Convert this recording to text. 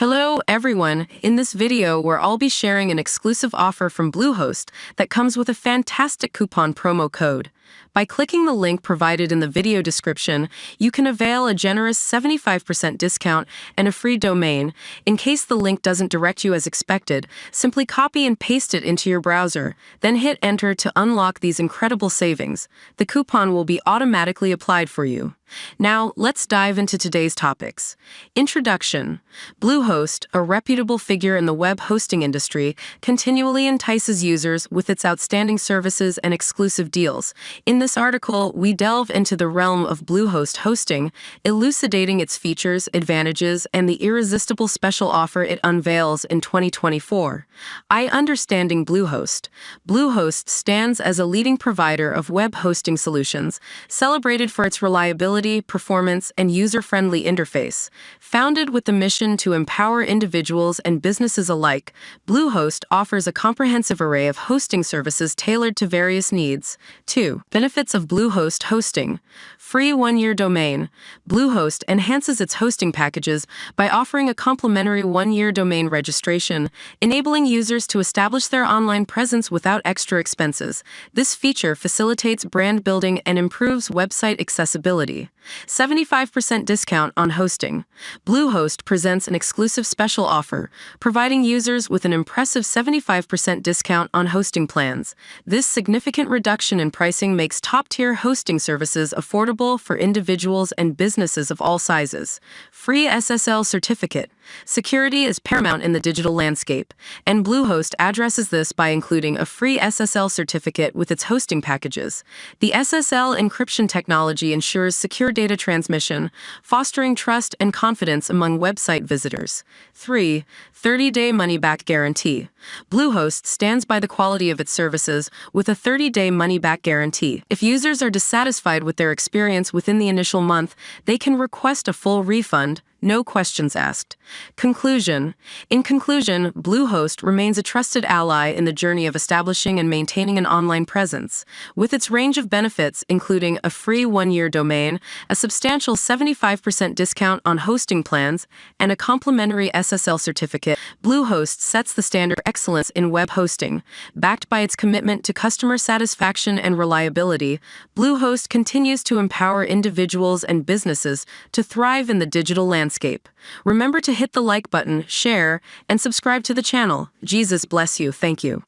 Hello everyone, in this video where I'll be sharing an exclusive offer from Bluehost that comes with a fantastic coupon promo code. By clicking the link provided in the video description, you can avail a generous 75% discount and a free domain. In case the link doesn't direct you as expected, simply copy and paste it into your browser, then hit enter to unlock these incredible savings. The coupon will be automatically applied for you. Now, let's dive into today's topics. Introduction. Bluehost, a reputable figure in the web hosting industry, continually entices users with its outstanding services and exclusive deals. In this article, we delve into the realm of Bluehost hosting, elucidating its features, advantages, and the irresistible special offer it unveils in 2024. Understanding Bluehost. Bluehost stands as a leading provider of web hosting solutions, celebrated for its reliability, performance, and user-friendly interface. Founded with the mission to empower individuals and businesses alike, Bluehost offers a comprehensive array of hosting services tailored to various needs. 2. Benefits of Bluehost hosting. Free one-year domain. Bluehost enhances its hosting packages by offering a complimentary one-year domain registration, enabling users to establish their online presence without extra expenses. This feature facilitates brand building and improves website accessibility. 75% discount on hosting. Bluehost presents an exclusive special offer, providing users with an impressive 75% discount on hosting plans. This significant reduction in pricing makes top-tier hosting services affordable for individuals and businesses of all sizes. Free SSL certificate. Security is paramount in the digital landscape, and Bluehost addresses this by including a free SSL certificate with its hosting packages. The SSL encryption technology ensures secure data transmission, fostering trust and confidence among website visitors. 3. 30-day money-back guarantee. Bluehost stands by the quality of its services with a 30-day money-back guarantee. If users are dissatisfied with their experience within the initial month, they can request a full refund, no questions asked. Conclusion. In conclusion, Bluehost remains a trusted ally in the journey of establishing and maintaining an online presence. With its range of benefits, including a free one-year domain, a substantial 75% discount on hosting plans, and a complimentary SSL certificate, Bluehost sets the standard for excellence in web hosting. Backed by its commitment to customer satisfaction and reliability, Bluehost continues to empower individuals and businesses to thrive in the digital landscape. Remember to hit the like button, share, and subscribe to the channel. Jesus bless you. Thank you.